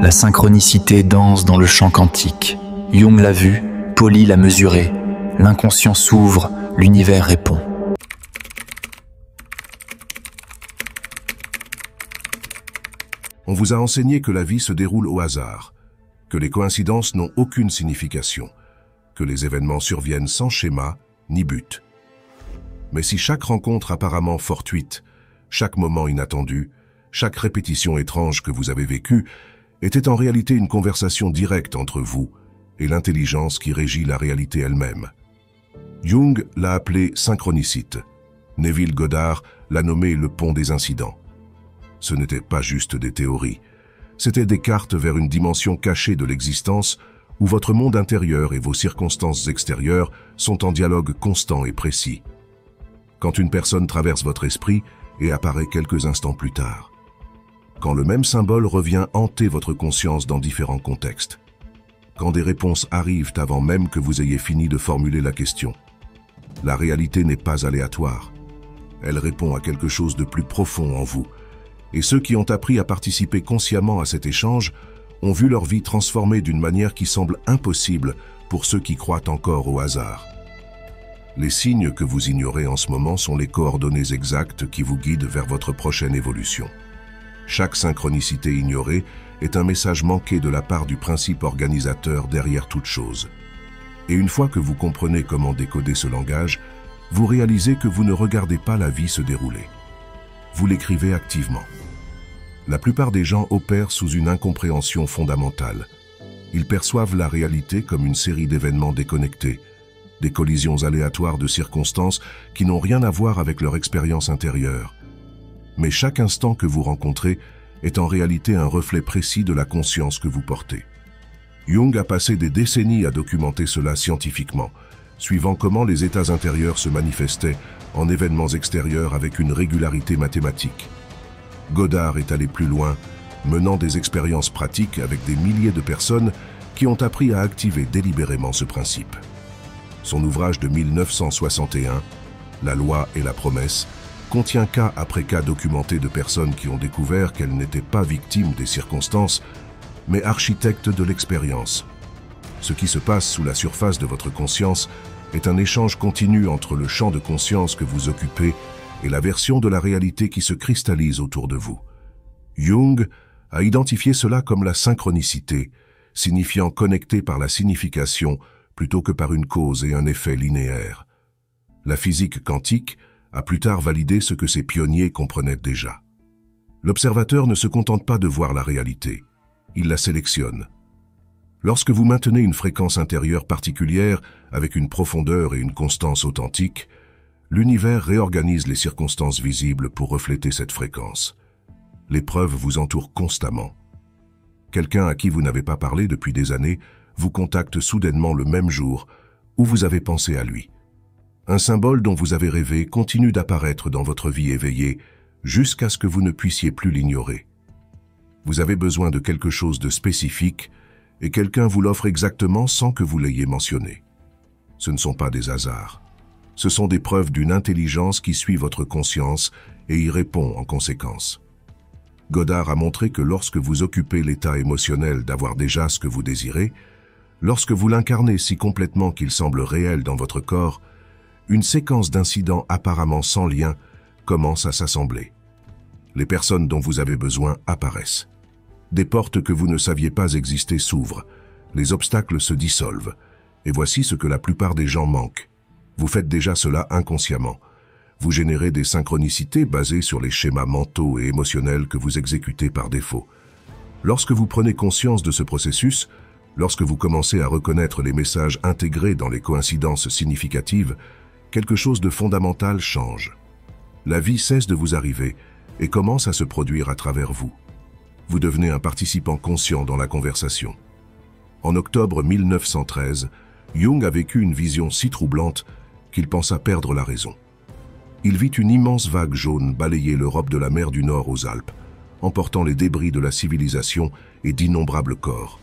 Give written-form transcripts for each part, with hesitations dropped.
La synchronicité danse dans le champ quantique. Jung l'a vue, Pauli l'a mesurée. L'inconscient s'ouvre, l'univers répond. On vous a enseigné que la vie se déroule au hasard, que les coïncidences n'ont aucune signification, que les événements surviennent sans schéma ni but. Mais si chaque rencontre apparemment fortuite, chaque moment inattendu, chaque répétition étrange que vous avez vécue était en réalité une conversation directe entre vous et l'intelligence qui régit la réalité elle-même. Jung l'a appelé synchronicité. Neville Goddard l'a nommé le pont des incidents. Ce n'étaient pas juste des théories, c'étaient des cartes vers une dimension cachée de l'existence où votre monde intérieur et vos circonstances extérieures sont en dialogue constant et précis. Quand une personne traverse votre esprit et apparaît quelques instants plus tard. Quand le même symbole revient hanter votre conscience dans différents contextes. Quand des réponses arrivent avant même que vous ayez fini de formuler la question. La réalité n'est pas aléatoire. Elle répond à quelque chose de plus profond en vous. Et ceux qui ont appris à participer consciemment à cet échange ont vu leur vie transformée d'une manière qui semble impossible pour ceux qui croient encore au hasard. Les signes que vous ignorez en ce moment sont les coordonnées exactes qui vous guident vers votre prochaine évolution. Chaque synchronicité ignorée est un message manqué de la part du principe organisateur derrière toute chose. Et une fois que vous comprenez comment décoder ce langage, vous réalisez que vous ne regardez pas la vie se dérouler. Vous l'écrivez activement. La plupart des gens opèrent sous une incompréhension fondamentale. Ils perçoivent la réalité comme une série d'événements déconnectés, des collisions aléatoires de circonstances qui n'ont rien à voir avec leur expérience intérieure. Mais chaque instant que vous rencontrez est en réalité un reflet précis de la conscience que vous portez. Jung a passé des décennies à documenter cela scientifiquement, suivant comment les états intérieurs se manifestaient en événements extérieurs avec une régularité mathématique. Goddard est allé plus loin, menant des expériences pratiques avec des milliers de personnes qui ont appris à activer délibérément ce principe. Son ouvrage de 1961, La loi et la promesse, contient cas après cas documentés de personnes qui ont découvert qu'elles n'étaient pas victimes des circonstances, mais architectes de l'expérience. Ce qui se passe sous la surface de votre conscience est un échange continu entre le champ de conscience que vous occupez et la version de la réalité qui se cristallise autour de vous. Jung a identifié cela comme la synchronicité, signifiant connecté par la signification plutôt que par une cause et un effet linéaire. La physique quantique a plus tard validé ce que ces pionniers comprenaient déjà. L'observateur ne se contente pas de voir la réalité, il la sélectionne. Lorsque vous maintenez une fréquence intérieure particulière avec une profondeur et une constance authentique, l'univers réorganise les circonstances visibles pour refléter cette fréquence. Les preuves vous entourent constamment. Quelqu'un à qui vous n'avez pas parlé depuis des années vous contacte soudainement le même jour où vous avez pensé à lui. Un symbole dont vous avez rêvé continue d'apparaître dans votre vie éveillée jusqu'à ce que vous ne puissiez plus l'ignorer. Vous avez besoin de quelque chose de spécifique et quelqu'un vous l'offre exactement sans que vous l'ayez mentionné. Ce ne sont pas des hasards. Ce sont des preuves d'une intelligence qui suit votre conscience et y répond en conséquence. Goddard a montré que lorsque vous occupez l'état émotionnel d'avoir déjà ce que vous désirez, lorsque vous l'incarnez si complètement qu'il semble réel dans votre corps, une séquence d'incidents apparemment sans lien commence à s'assembler. Les personnes dont vous avez besoin apparaissent. Des portes que vous ne saviez pas exister s'ouvrent, les obstacles se dissolvent, et voici ce que la plupart des gens manquent. Vous faites déjà cela inconsciemment. Vous générez des synchronicités basées sur les schémas mentaux et émotionnels que vous exécutez par défaut. Lorsque vous prenez conscience de ce processus, lorsque vous commencez à reconnaître les messages intégrés dans les coïncidences significatives, quelque chose de fondamental change. La vie cesse de vous arriver et commence à se produire à travers vous. Vous devenez un participant conscient dans la conversation. En octobre 1913, Jung a vécu une vision si troublante qu'il pensa perdre la raison. Il vit une immense vague jaune balayer l'Europe de la mer du Nord aux Alpes, emportant les débris de la civilisation et d'innombrables corps.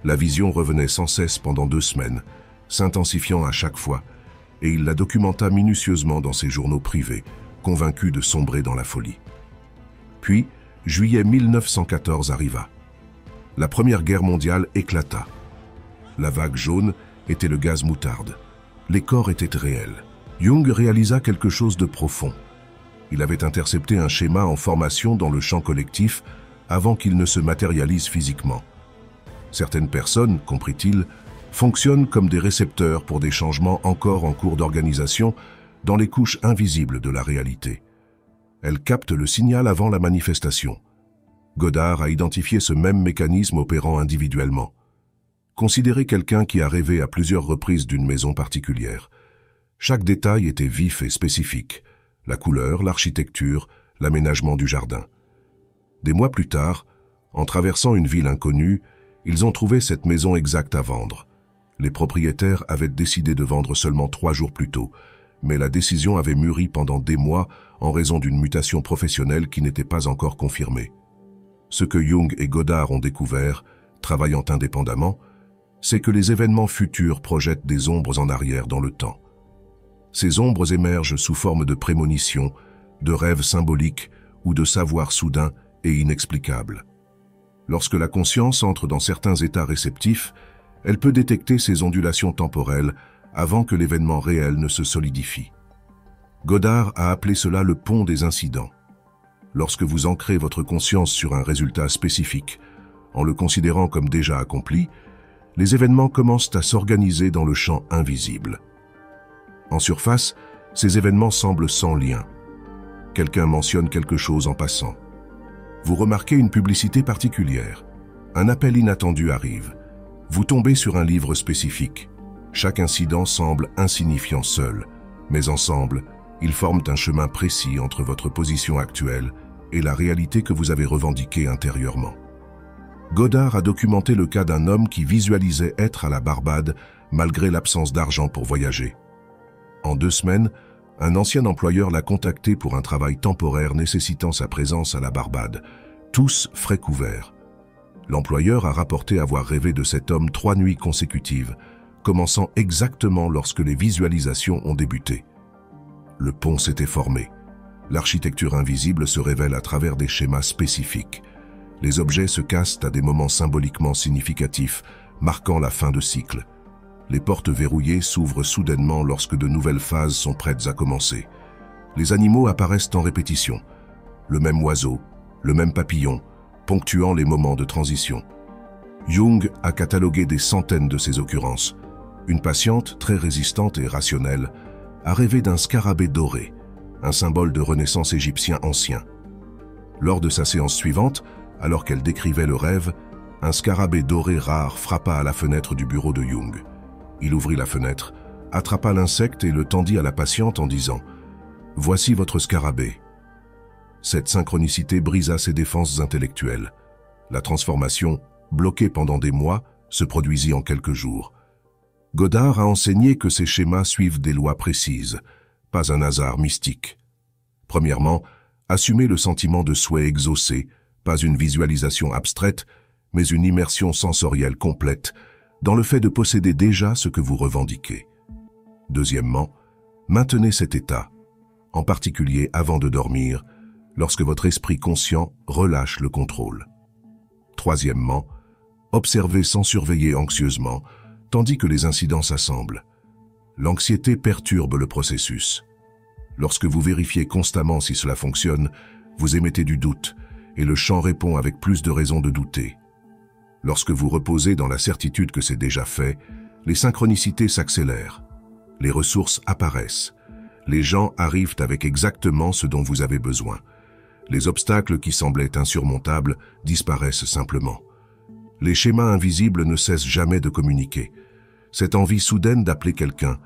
La vision revenait sans cesse pendant 2 semaines, s'intensifiant à chaque fois, et il la documenta minutieusement dans ses journaux privés, convaincu de sombrer dans la folie. Puis, juillet 1914 arriva. La Première Guerre mondiale éclata. La vague jaune était le gaz moutarde. Les corps étaient réels. Jung réalisa quelque chose de profond. Il avait intercepté un schéma en formation dans le champ collectif avant qu'il ne se matérialise physiquement. Certaines personnes, comprit-il, fonctionnent comme des récepteurs pour des changements encore en cours d'organisation dans les couches invisibles de la réalité. Elles captent le signal avant la manifestation. Godard a identifié ce même mécanisme opérant individuellement. Considérez quelqu'un qui a rêvé à plusieurs reprises d'une maison particulière. Chaque détail était vif et spécifique. La couleur, l'architecture, l'aménagement du jardin. Des mois plus tard, en traversant une ville inconnue, ils ont trouvé cette maison exacte à vendre. Les propriétaires avaient décidé de vendre seulement 3 jours plus tôt, mais la décision avait mûri pendant des mois en raison d'une mutation professionnelle qui n'était pas encore confirmée. Ce que Jung et Godard ont découvert, travaillant indépendamment, c'est que les événements futurs projettent des ombres en arrière dans le temps. Ces ombres émergent sous forme de prémonitions, de rêves symboliques ou de savoirs soudains et inexplicables. Lorsque la conscience entre dans certains états réceptifs, elle peut détecter ces ondulations temporelles avant que l'événement réel ne se solidifie. Godard a appelé cela le pont des incidents. Lorsque vous ancrez votre conscience sur un résultat spécifique, en le considérant comme déjà accompli, les événements commencent à s'organiser dans le champ invisible. En surface, ces événements semblent sans lien. Quelqu'un mentionne quelque chose en passant. Vous remarquez une publicité particulière. Un appel inattendu arrive. Vous tombez sur un livre spécifique. Chaque incident semble insignifiant seul, mais ensemble, ils forment un chemin précis entre votre position actuelle et la réalité que vous avez revendiquée intérieurement. Godard a documenté le cas d'un homme qui visualisait être à la Barbade malgré l'absence d'argent pour voyager. En 2 semaines, un ancien employeur l'a contacté pour un travail temporaire nécessitant sa présence à la Barbade, tous frais couverts. L'employeur a rapporté avoir rêvé de cet homme 3 nuits consécutives, commençant exactement lorsque les visualisations ont débuté. Le pont s'était formé. L'architecture invisible se révèle à travers des schémas spécifiques. Les objets se cassent à des moments symboliquement significatifs, marquant la fin de cycle. Les portes verrouillées s'ouvrent soudainement lorsque de nouvelles phases sont prêtes à commencer. Les animaux apparaissent en répétition. Le même oiseau, le même papillon, ponctuant les moments de transition. Jung a catalogué des centaines de ces occurrences. Une patiente, très résistante et rationnelle, a rêvé d'un scarabée doré, un symbole de renaissance égyptien ancien. Lors de sa séance suivante, alors qu'elle décrivait le rêve, un scarabée doré rare frappa à la fenêtre du bureau de Jung. Il ouvrit la fenêtre, attrapa l'insecte et le tendit à la patiente en disant « Voici votre scarabée ». Cette synchronicité brisa ses défenses intellectuelles. La transformation, bloquée pendant des mois, se produisit en quelques jours. Godard a enseigné que ces schémas suivent des lois précises, pas un hasard mystique. Premièrement, assumez le sentiment de souhait exaucé, pas une visualisation abstraite, mais une immersion sensorielle complète, dans le fait de posséder déjà ce que vous revendiquez. Deuxièmement, maintenez cet état, en particulier avant de dormir, lorsque votre esprit conscient relâche le contrôle. Troisièmement, observez sans surveiller anxieusement, tandis que les incidents s'assemblent. L'anxiété perturbe le processus. Lorsque vous vérifiez constamment si cela fonctionne, vous émettez du doute, et le champ répond avec plus de raisons de douter. Lorsque vous reposez dans la certitude que c'est déjà fait, les synchronicités s'accélèrent. Les ressources apparaissent. Les gens arrivent avec exactement ce dont vous avez besoin. Les obstacles qui semblaient insurmontables disparaissent simplement. Les schémas invisibles ne cessent jamais de communiquer. Cette envie soudaine d'appeler quelqu'un,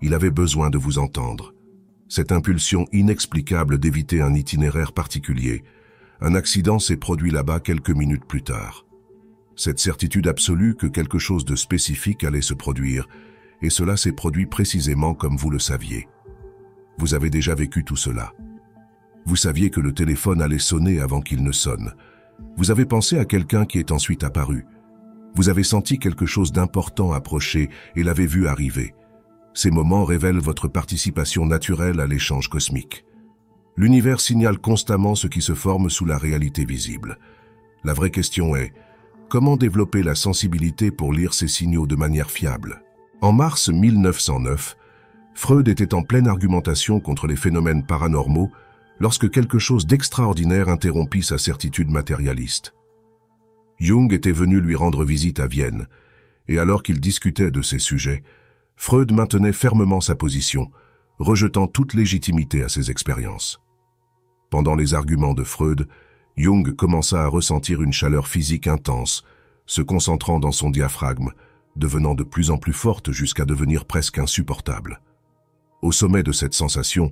il avait besoin de vous entendre. Cette impulsion inexplicable d'éviter un itinéraire particulier, un accident s'est produit là-bas quelques minutes plus tard. Cette certitude absolue que quelque chose de spécifique allait se produire, et cela s'est produit précisément comme vous le saviez. Vous avez déjà vécu tout cela. Vous saviez que le téléphone allait sonner avant qu'il ne sonne. Vous avez pensé à quelqu'un qui est ensuite apparu. Vous avez senti quelque chose d'important approcher et l'avez vu arriver. Ces moments révèlent votre participation naturelle à l'échange cosmique. L'univers signale constamment ce qui se forme sous la réalité visible. La vraie question est, Comment développer la sensibilité pour lire ces signaux de manière fiable? En mars 1909, Freud était en pleine argumentation contre les phénomènes paranormaux lorsque quelque chose d'extraordinaire interrompit sa certitude matérialiste. Jung était venu lui rendre visite à Vienne, et alors qu'il discutait de ces sujets, Freud maintenait fermement sa position, rejetant toute légitimité à ses expériences. Pendant les arguments de Freud, Jung commença à ressentir une chaleur physique intense, se concentrant dans son diaphragme, devenant de plus en plus forte jusqu'à devenir presque insupportable. Au sommet de cette sensation,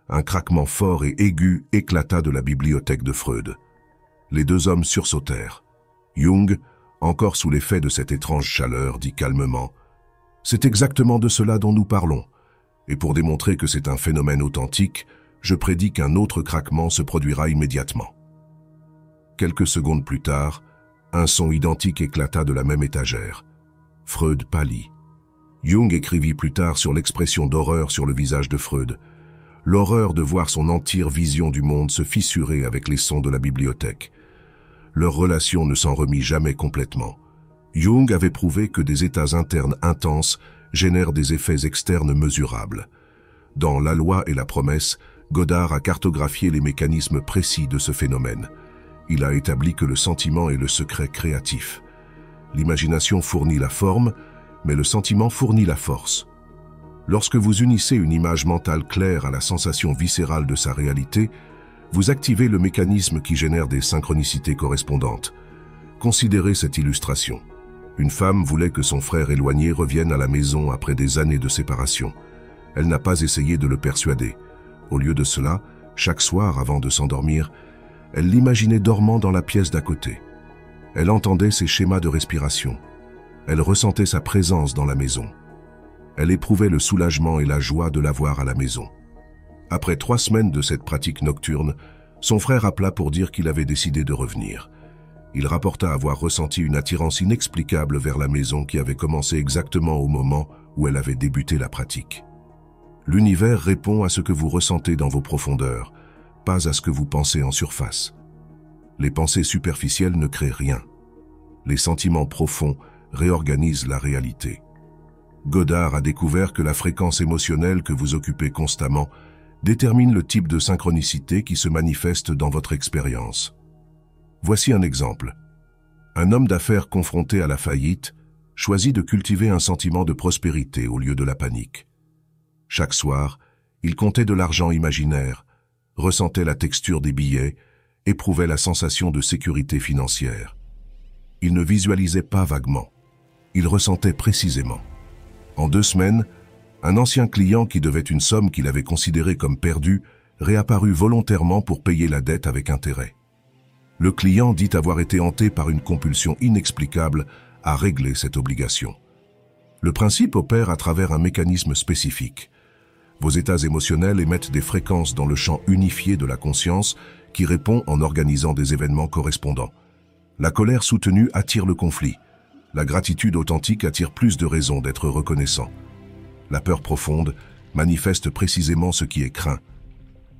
un craquement fort et aigu éclata de la bibliothèque de Freud. Les deux hommes sursautèrent. Jung, encore sous l'effet de cette étrange chaleur, dit calmement « C'est exactement de cela dont nous parlons, et pour démontrer que c'est un phénomène authentique, je prédis qu'un autre craquement se produira immédiatement. » Quelques secondes plus tard, un son identique éclata de la même étagère. Freud pâlit. Jung écrivit plus tard sur l'expression d'horreur sur le visage de Freud, l'horreur de voir son entière vision du monde se fissurer avec les sons de la bibliothèque. Leur relation ne s'en remit jamais complètement. Jung avait prouvé que des états internes intenses génèrent des effets externes mesurables. Dans La loi et la promesse, Godard a cartographié les mécanismes précis de ce phénomène. Il a établi que le sentiment est le secret créatif. L'imagination fournit la forme, mais le sentiment fournit la force. Lorsque vous unissez une image mentale claire à la sensation viscérale de sa réalité, vous activez le mécanisme qui génère des synchronicités correspondantes. Considérez cette illustration. Une femme voulait que son frère éloigné revienne à la maison après des années de séparation. Elle n'a pas essayé de le persuader. Au lieu de cela, chaque soir avant de s'endormir, elle l'imaginait dormant dans la pièce d'à côté. Elle entendait ses schémas de respiration. Elle ressentait sa présence dans la maison. Elle éprouvait le soulagement et la joie de la voir à la maison. Après 3 semaines de cette pratique nocturne, son frère appela pour dire qu'il avait décidé de revenir. Il rapporta avoir ressenti une attirance inexplicable vers la maison qui avait commencé exactement au moment où elle avait débuté la pratique. L'univers répond à ce que vous ressentez dans vos profondeurs, pas à ce que vous pensez en surface. Les pensées superficielles ne créent rien. Les sentiments profonds réorganisent la réalité. Godard a découvert que la fréquence émotionnelle que vous occupez constamment détermine le type de synchronicité qui se manifeste dans votre expérience. Voici un exemple. Un homme d'affaires confronté à la faillite choisit de cultiver un sentiment de prospérité au lieu de la panique. Chaque soir, il comptait de l'argent imaginaire, ressentait la texture des billets, éprouvait la sensation de sécurité financière. Il ne visualisait pas vaguement, il ressentait précisément. En 2 semaines, un ancien client qui devait une somme qu'il avait considérée comme perdue réapparut volontairement pour payer la dette avec intérêt. Le client dit avoir été hanté par une compulsion inexplicable à régler cette obligation. Le principe opère à travers un mécanisme spécifique. Vos états émotionnels émettent des fréquences dans le champ unifié de la conscience qui répond en organisant des événements correspondants. La colère soutenue attire le conflit. La gratitude authentique attire plus de raisons d'être reconnaissant. La peur profonde manifeste précisément ce qui est craint.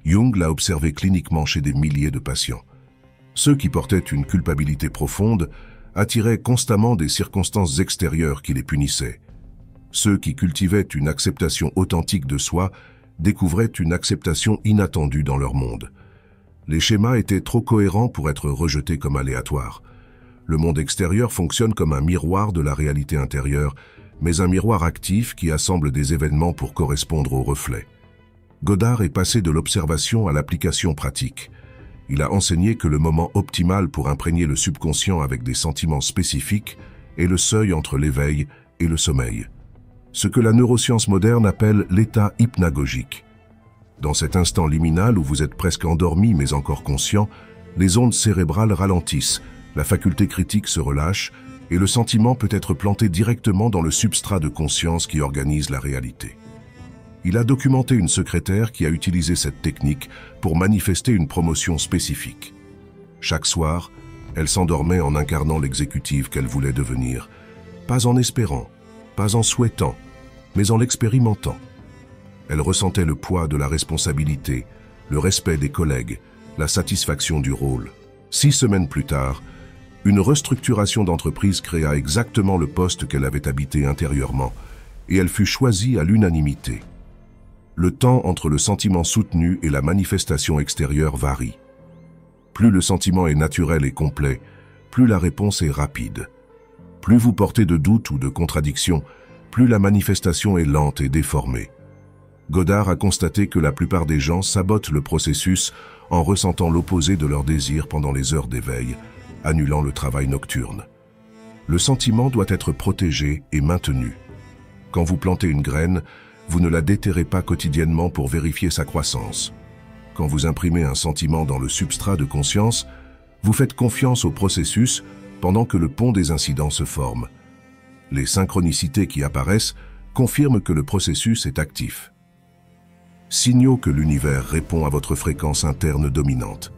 Jung l'a observé cliniquement chez des milliers de patients. Ceux qui portaient une culpabilité profonde attiraient constamment des circonstances extérieures qui les punissaient. Ceux qui cultivaient une acceptation authentique de soi découvraient une acceptation inattendue dans leur monde. Les schémas étaient trop cohérents pour être rejetés comme aléatoires. Le monde extérieur fonctionne comme un miroir de la réalité intérieure, mais un miroir actif qui assemble des événements pour correspondre aux reflets. Godard est passé de l'observation à l'application pratique. Il a enseigné que le moment optimal pour imprégner le subconscient avec des sentiments spécifiques est le seuil entre l'éveil et le sommeil. Ce que la neuroscience moderne appelle l'état hypnagogique. Dans cet instant liminal où vous êtes presque endormi mais encore conscient, les ondes cérébrales ralentissent, la faculté critique se relâche et le sentiment peut être planté directement dans le substrat de conscience qui organise la réalité. Il a documenté une secrétaire qui a utilisé cette technique pour manifester une promotion spécifique. Chaque soir, elle s'endormait en incarnant l'exécutive qu'elle voulait devenir, pas en espérant, pas en souhaitant, mais en l'expérimentant. Elle ressentait le poids de la responsabilité, le respect des collègues, la satisfaction du rôle. 6 semaines plus tard, Une restructuration d'entreprise créa exactement le poste qu'elle avait habité intérieurement, et elle fut choisie à l'unanimité. Le temps entre le sentiment soutenu et la manifestation extérieure varie. Plus le sentiment est naturel et complet, plus la réponse est rapide. Plus vous portez de doutes ou de contradictions, plus la manifestation est lente et déformée. Godard a constaté que la plupart des gens sabotent le processus en ressentant l'opposé de leur désir pendant les heures d'éveil, annulant le travail nocturne. Le sentiment doit être protégé et maintenu. Quand vous plantez une graine, vous ne la déterrez pas quotidiennement pour vérifier sa croissance. Quand vous imprimez un sentiment dans le substrat de conscience, vous faites confiance au processus pendant que le pont des incidents se forme. Les synchronicités qui apparaissent confirment que le processus est actif. Signaux que l'univers répond à votre fréquence interne dominante.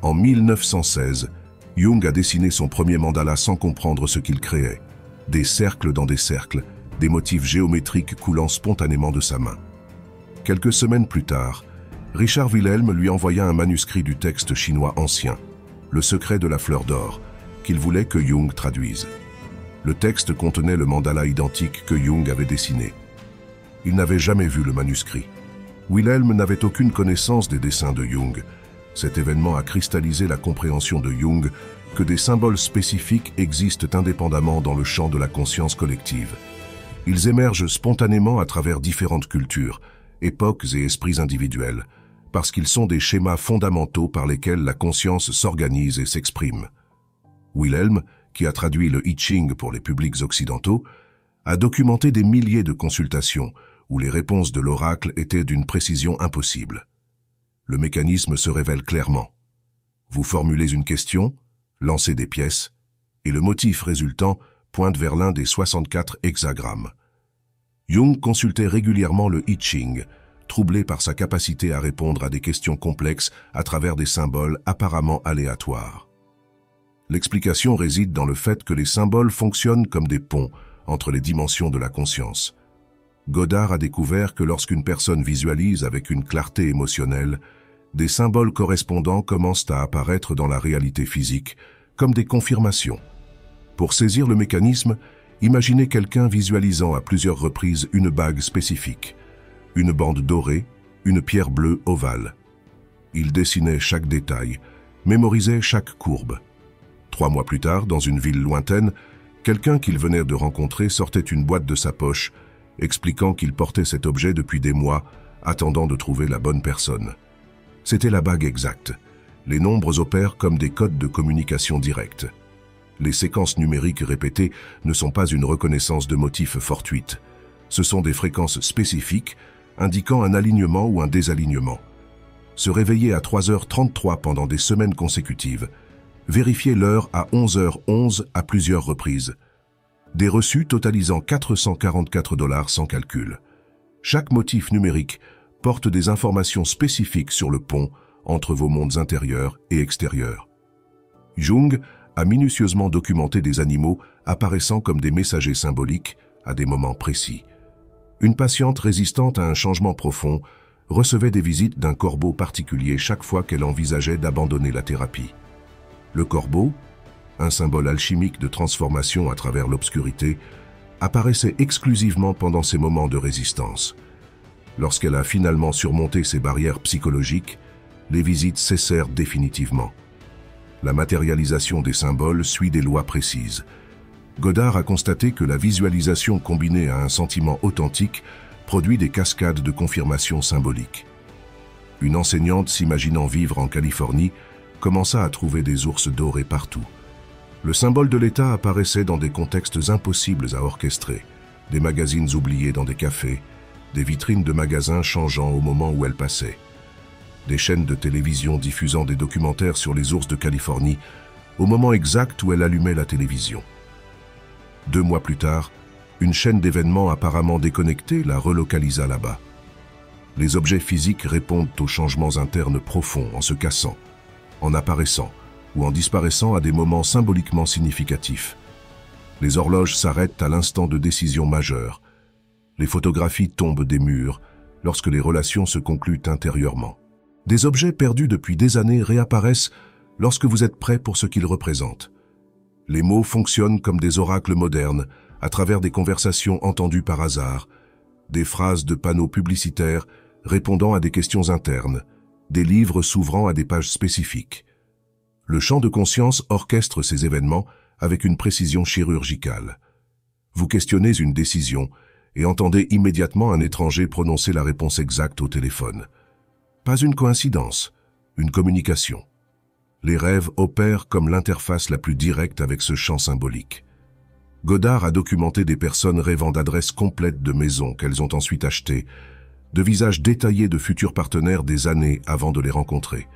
En 1916, Jung a dessiné son premier mandala sans comprendre ce qu'il créait. Des cercles dans des cercles, des motifs géométriques coulant spontanément de sa main. Quelques semaines plus tard, Richard Wilhelm lui envoya un manuscrit du texte chinois ancien, Le secret de la fleur d'or, qu'il voulait que Jung traduise. Le texte contenait le mandala identique que Jung avait dessiné. Il n'avait jamais vu le manuscrit. Wilhelm n'avait aucune connaissance des dessins de Jung. Cet événement a cristallisé la compréhension de Jung que des symboles spécifiques existent indépendamment dans le champ de la conscience collective. Ils émergent spontanément à travers différentes cultures, époques et esprits individuels, parce qu'ils sont des schémas fondamentaux par lesquels la conscience s'organise et s'exprime. Wilhelm, qui a traduit le I Ching pour les publics occidentaux, a documenté des milliers de consultations où les réponses de l'oracle étaient d'une précision impossible. Le mécanisme se révèle clairement. Vous formulez une question, lancez des pièces, et le motif résultant pointe vers l'un des 64 hexagrammes. Jung consultait régulièrement le I Ching, troublé par sa capacité à répondre à des questions complexes à travers des symboles apparemment aléatoires. L'explication réside dans le fait que les symboles fonctionnent comme des ponts entre les dimensions de la conscience. Godard a découvert que lorsqu'une personne visualise avec une clarté émotionnelle, des symboles correspondants commencent à apparaître dans la réalité physique, comme des confirmations. Pour saisir le mécanisme, imaginez quelqu'un visualisant à plusieurs reprises une bague spécifique, une bande dorée, une pierre bleue ovale. Il dessinait chaque détail, mémorisait chaque courbe. 3 mois plus tard, dans une ville lointaine, quelqu'un qu'il venait de rencontrer sortait une boîte de sa poche, expliquant qu'il portait cet objet depuis des mois, attendant de trouver la bonne personne. C'était la bague exacte. Les nombres opèrent comme des codes de communication directe. Les séquences numériques répétées ne sont pas une reconnaissance de motifs fortuite. Ce sont des fréquences spécifiques, indiquant un alignement ou un désalignement. Se réveiller à 3h33 pendant des semaines consécutives, vérifier l'heure à 11h11 à plusieurs reprises. Des reçus totalisant 444 $ sans calcul. Chaque motif numérique porte des informations spécifiques sur le pont entre vos mondes intérieurs et extérieurs. Jung a minutieusement documenté des animaux apparaissant comme des messagers symboliques à des moments précis. Une patiente résistante à un changement profond recevait des visites d'un corbeau particulier chaque fois qu'elle envisageait d'abandonner la thérapie. Le corbeau, un symbole alchimique de transformation à travers l'obscurité, apparaissait exclusivement pendant ces moments de résistance. Lorsqu'elle a finalement surmonté ces barrières psychologiques, les visites cessèrent définitivement. La matérialisation des symboles suit des lois précises. Godard a constaté que la visualisation combinée à un sentiment authentique produit des cascades de confirmation symbolique. Une enseignante s'imaginant vivre en Californie commença à trouver des ours dorés partout. Le symbole de l'État apparaissait dans des contextes impossibles à orchestrer, des magazines oubliés dans des cafés, des vitrines de magasins changeant au moment où elle passait, des chaînes de télévision diffusant des documentaires sur les ours de Californie au moment exact où elle allumait la télévision. 2 mois plus tard, une chaîne d'événements apparemment déconnectée la relocalisa là-bas. Les objets physiques répondent aux changements internes profonds en se cassant, en apparaissant ou en disparaissant à des moments symboliquement significatifs. Les horloges s'arrêtent à l'instant de décision majeure. Les photographies tombent des murs lorsque les relations se concluent intérieurement. Des objets perdus depuis des années réapparaissent lorsque vous êtes prêt pour ce qu'ils représentent. Les mots fonctionnent comme des oracles modernes, à travers des conversations entendues par hasard, des phrases de panneaux publicitaires répondant à des questions internes, des livres s'ouvrant à des pages spécifiques. Le champ de conscience orchestre ces événements avec une précision chirurgicale. Vous questionnez une décision et entendez immédiatement un étranger prononcer la réponse exacte au téléphone. Pas une coïncidence, une communication. Les rêves opèrent comme l'interface la plus directe avec ce champ symbolique. Godard a documenté des personnes rêvant d'adresses complètes de maisons qu'elles ont ensuite achetées, de visages détaillés de futurs partenaires des années avant de les rencontrer,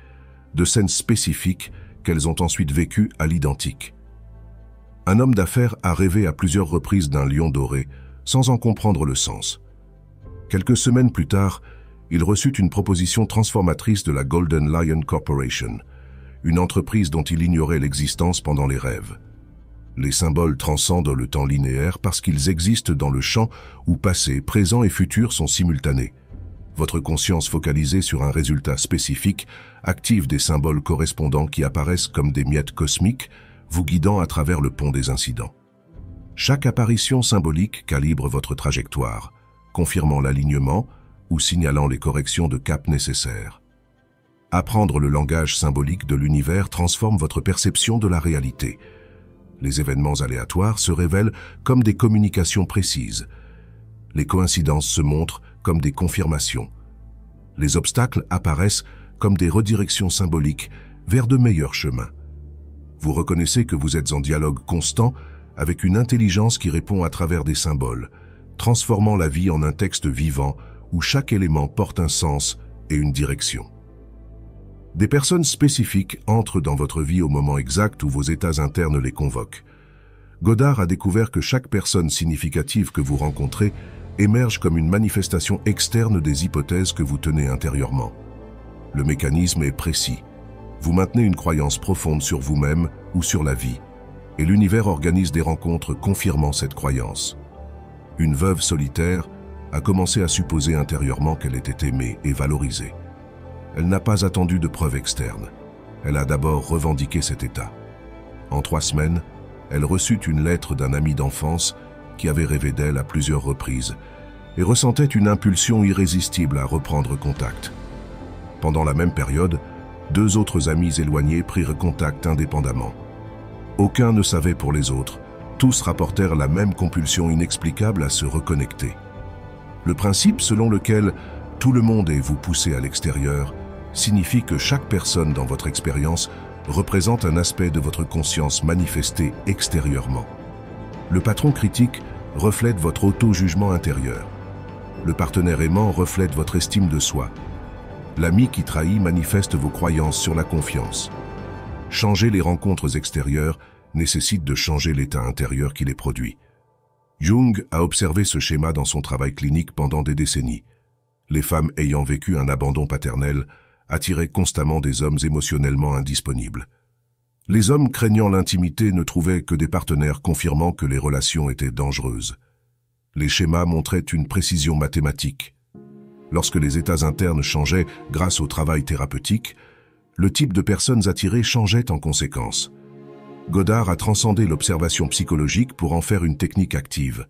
de scènes spécifiques qu'elles ont ensuite vécues à l'identique. Un homme d'affaires a rêvé à plusieurs reprises d'un lion doré, sans en comprendre le sens. Quelques semaines plus tard, il reçut une proposition transformatrice de la Golden Lion Corporation, une entreprise dont il ignorait l'existence pendant les rêves. Les symboles transcendent le temps linéaire parce qu'ils existent dans le champ où passé, présent et futur sont simultanés. Votre conscience focalisée sur un résultat spécifique active des symboles correspondants qui apparaissent comme des miettes cosmiques, vous guidant à travers le pont des incidents. Chaque apparition symbolique calibre votre trajectoire, confirmant l'alignement ou signalant les corrections de cap nécessaires. Apprendre le langage symbolique de l'univers transforme votre perception de la réalité. Les événements aléatoires se révèlent comme des communications précises. Les coïncidences se montrent comme des confirmations. Les obstacles apparaissent comme des redirections symboliques vers de meilleurs chemins. Vous reconnaissez que vous êtes en dialogue constant avec une intelligence qui répond à travers des symboles, transformant la vie en un texte vivant où chaque élément porte un sens et une direction. Des personnes spécifiques entrent dans votre vie au moment exact où vos états internes les convoquent. Godard a découvert que chaque personne significative que vous rencontrez émerge comme une manifestation externe des hypothèses que vous tenez intérieurement. Le mécanisme est précis. Vous maintenez une croyance profonde sur vous-même ou sur la vie, et l'univers organise des rencontres confirmant cette croyance. Une veuve solitaire a commencé à supposer intérieurement qu'elle était aimée et valorisée. Elle n'a pas attendu de preuves externes. Elle a d'abord revendiqué cet état. En 3 semaines, elle reçut une lettre d'un ami d'enfance qui avait rêvé d'elle à plusieurs reprises et ressentait une impulsion irrésistible à reprendre contact. Pendant la même période, 2 autres amis éloignés prirent contact indépendamment. Aucun ne savait pour les autres, tous rapportèrent la même compulsion inexplicable à se reconnecter. Le principe selon lequel tout le monde est vous poussé à l'extérieur signifie que chaque personne dans votre expérience représente un aspect de votre conscience manifesté extérieurement. Le patron critique reflète votre auto-jugement intérieur. Le partenaire aimant reflète votre estime de soi. L'ami qui trahit manifeste vos croyances sur la confiance. Changer les rencontres extérieures nécessite de changer l'état intérieur qui les produit. Jung a observé ce schéma dans son travail clinique pendant des décennies. Les femmes ayant vécu un abandon paternel attiraient constamment des hommes émotionnellement indisponibles. Les hommes craignant l'intimité ne trouvaient que des partenaires confirmant que les relations étaient dangereuses. Les schémas montraient une précision mathématique. Lorsque les états internes changeaient grâce au travail thérapeutique, le type de personnes attirées changeait en conséquence. Godard a transcendé l'observation psychologique pour en faire une technique active.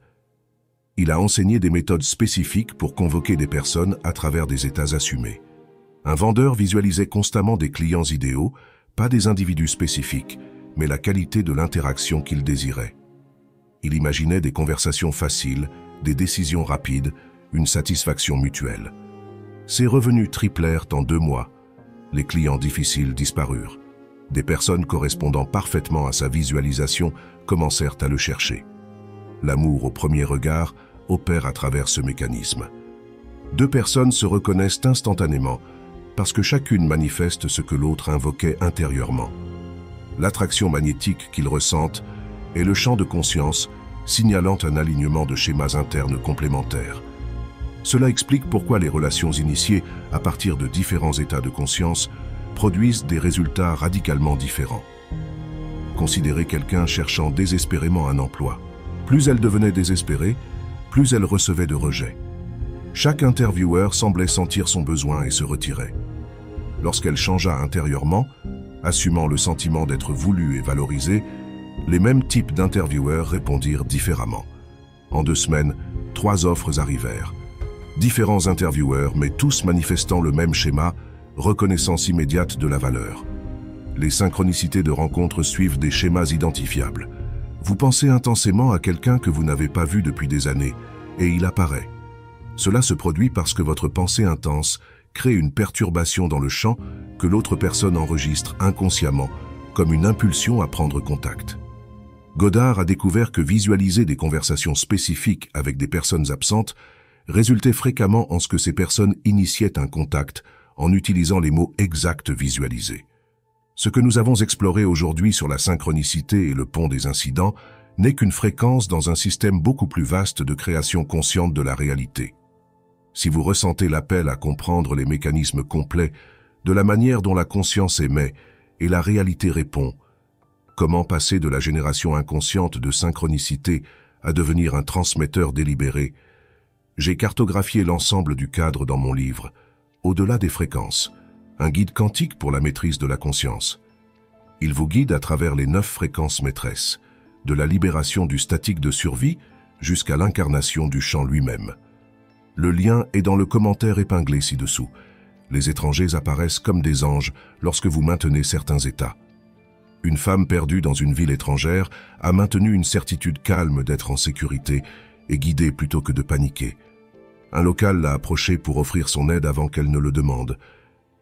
Il a enseigné des méthodes spécifiques pour convoquer des personnes à travers des états assumés. Un vendeur visualisait constamment des clients idéaux, pas des individus spécifiques, mais la qualité de l'interaction qu'il désirait. Il imaginait des conversations faciles, des décisions rapides, une satisfaction mutuelle. Ses revenus triplèrent en 2 mois. Les clients difficiles disparurent. Des personnes correspondant parfaitement à sa visualisation commencèrent à le chercher. L'amour au premier regard opère à travers ce mécanisme. 2 personnes se reconnaissent instantanément parce que chacune manifeste ce que l'autre invoquait intérieurement. L'attraction magnétique qu'ils ressentent est le champ de conscience signalant un alignement de schémas internes complémentaires. Cela explique pourquoi les relations initiées à partir de différents états de conscience produisent des résultats radicalement différents. Considérez quelqu'un cherchant désespérément un emploi. Plus elle devenait désespérée, plus elle recevait de rejets. Chaque intervieweur semblait sentir son besoin et se retirait. Lorsqu'elle changea intérieurement, assumant le sentiment d'être voulue et valorisée, Les mêmes types d'intervieweurs répondirent différemment. En 2 semaines, 3 offres arrivèrent. Différents intervieweurs, mais tous manifestant le même schéma, reconnaissance immédiate de la valeur. Les synchronicités de rencontres suivent des schémas identifiables. Vous pensez intensément à quelqu'un que vous n'avez pas vu depuis des années, et il apparaît. Cela se produit parce que votre pensée intense crée une perturbation dans le champ que l'autre personne enregistre inconsciemment, comme une impulsion à prendre contact. Goddard a découvert que visualiser des conversations spécifiques avec des personnes absentes résultait fréquemment en ce que ces personnes initiaient un contact en utilisant les mots exacts visualisés. Ce que nous avons exploré aujourd'hui sur la synchronicité et le pont des incidents n'est qu'une fréquence dans un système beaucoup plus vaste de création consciente de la réalité. Si vous ressentez l'appel à comprendre les mécanismes complets de la manière dont la conscience émet et la réalité répond, comment passer de la génération inconsciente de synchronicité à devenir un transmetteur délibéré, j'ai cartographié l'ensemble du cadre dans mon livre, Au-delà des fréquences, un guide quantique pour la maîtrise de la conscience. Il vous guide à travers les 9 fréquences maîtresses, de la libération du statique de survie jusqu'à l'incarnation du champ lui-même. Le lien est dans le commentaire épinglé ci-dessous. Les étrangers apparaissent comme des anges lorsque vous maintenez certains états. Une femme perdue dans une ville étrangère a maintenu une certitude calme d'être en sécurité et guidée plutôt que de paniquer. Un local l'a approchée pour offrir son aide avant qu'elle ne le demande.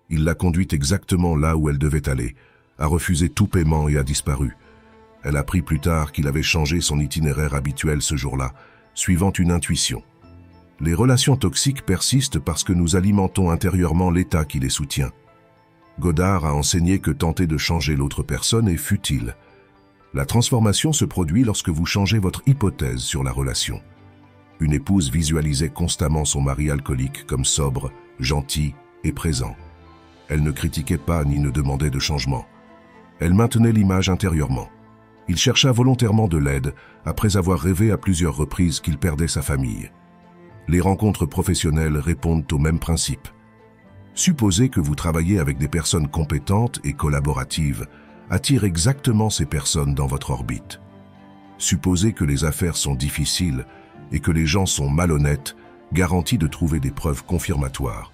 Il l'a conduite exactement là où elle devait aller, a refusé tout paiement et a disparu. Elle apprit plus tard qu'il avait changé son itinéraire habituel ce jour-là, suivant une intuition. Les relations toxiques persistent parce que nous alimentons intérieurement l'état qui les soutient. Goddard a enseigné que tenter de changer l'autre personne est futile. La transformation se produit lorsque vous changez votre hypothèse sur la relation. Une épouse visualisait constamment son mari alcoolique comme sobre, gentil et présent. Elle ne critiquait pas ni ne demandait de changement. Elle maintenait l'image intérieurement. Il chercha volontairement de l'aide après avoir rêvé à plusieurs reprises qu'il perdait sa famille. Les rencontres professionnelles répondent au même principe. Supposez que vous travaillez avec des personnes compétentes et collaboratives, attire exactement ces personnes dans votre orbite. Supposez que les affaires sont difficiles et que les gens sont malhonnêtes, garantis de trouver des preuves confirmatoires.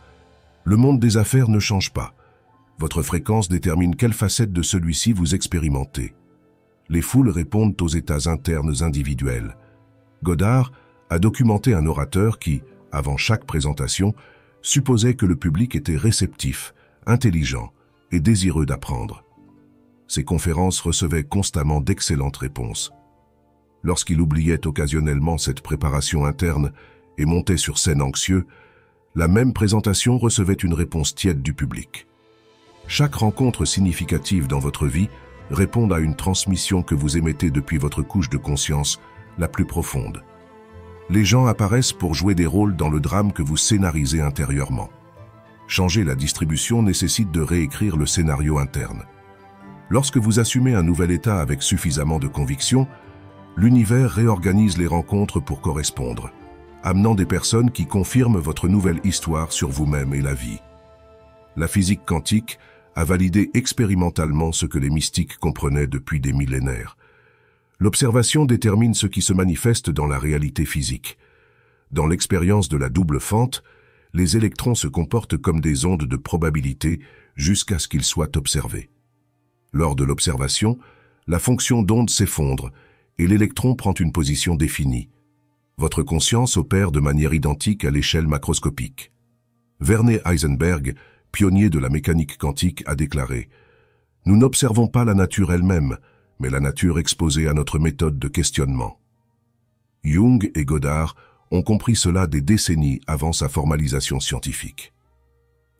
Le monde des affaires ne change pas. Votre fréquence détermine quelle facette de celui-ci vous expérimentez. Les foules répondent aux états internes individuels. Goddard a documenté un orateur qui, avant chaque présentation, supposait que le public était réceptif, intelligent et désireux d'apprendre. Ses conférences recevaient constamment d'excellentes réponses. Lorsqu'il oubliait occasionnellement cette préparation interne et montait sur scène anxieux, la même présentation recevait une réponse tiède du public. Chaque rencontre significative dans votre vie répond à une transmission que vous émettez depuis votre couche de conscience la plus profonde. Les gens apparaissent pour jouer des rôles dans le drame que vous scénarisez intérieurement. Changer la distribution nécessite de réécrire le scénario interne. Lorsque vous assumez un nouvel état avec suffisamment de conviction, l'univers réorganise les rencontres pour correspondre, amenant des personnes qui confirment votre nouvelle histoire sur vous-même et la vie. La physique quantique a validé expérimentalement ce que les mystiques comprenaient depuis des millénaires. L'observation détermine ce qui se manifeste dans la réalité physique. Dans l'expérience de la double fente, les électrons se comportent comme des ondes de probabilité jusqu'à ce qu'ils soient observés. Lors de l'observation, la fonction d'onde s'effondre et l'électron prend une position définie. Votre conscience opère de manière identique à l'échelle macroscopique. Werner Heisenberg, pionnier de la mécanique quantique, a déclaré « Nous n'observons pas la nature elle-même, mais la nature exposée à notre méthode de questionnement. » Jung et Goddard ont compris cela des décennies avant sa formalisation scientifique.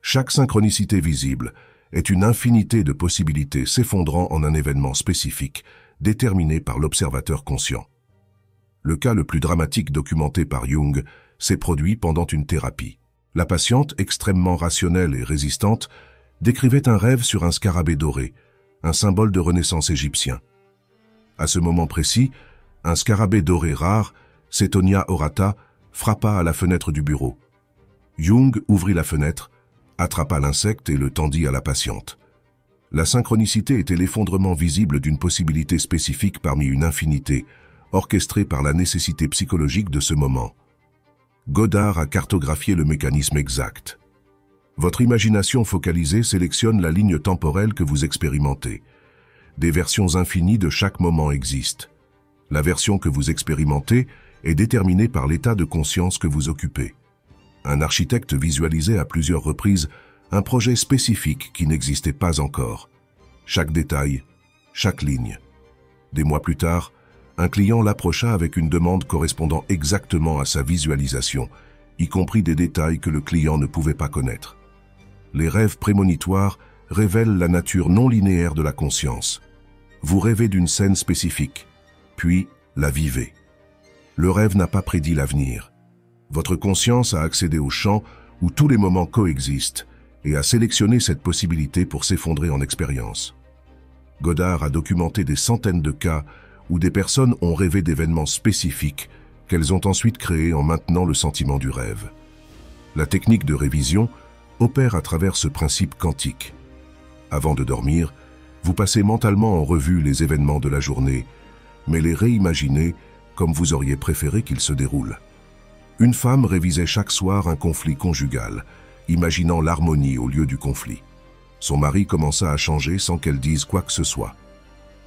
Chaque synchronicité visible est une infinité de possibilités s'effondrant en un événement spécifique, déterminé par l'observateur conscient. Le cas le plus dramatique documenté par Jung s'est produit pendant une thérapie. La patiente, extrêmement rationnelle et résistante, décrivait un rêve sur un scarabée doré, un symbole de renaissance égyptien. À ce moment précis, un scarabée doré rare, Cetonia aurata, frappa à la fenêtre du bureau. Jung ouvrit la fenêtre, attrapa l'insecte et le tendit à la patiente. La synchronicité était l'effondrement visible d'une possibilité spécifique parmi une infinité, orchestrée par la nécessité psychologique de ce moment. Goddard a cartographié le mécanisme exact. Votre imagination focalisée sélectionne la ligne temporelle que vous expérimentez. Des versions infinies de chaque moment existent. La version que vous expérimentez est déterminée par l'état de conscience que vous occupez. Un architecte visualisait à plusieurs reprises un projet spécifique qui n'existait pas encore. Chaque détail, chaque ligne. Des mois plus tard, un client l'approcha avec une demande correspondant exactement à sa visualisation, y compris des détails que le client ne pouvait pas connaître. Les rêves prémonitoires révèlent la nature non linéaire de la conscience. Vous rêvez d'une scène spécifique, puis la vivez. Le rêve n'a pas prédit l'avenir. Votre conscience a accédé au champ où tous les moments coexistent et a sélectionné cette possibilité pour s'effondrer en expérience. Goddard a documenté des centaines de cas où des personnes ont rêvé d'événements spécifiques qu'elles ont ensuite créés en maintenant le sentiment du rêve. La technique de révision opère à travers ce principe quantique. Avant de dormir, vous passez mentalement en revue les événements de la journée, mais les réimaginez comme vous auriez préféré qu'ils se déroulent. Une femme révisait chaque soir un conflit conjugal, imaginant l'harmonie au lieu du conflit. Son mari commença à changer sans qu'elle dise quoi que ce soit.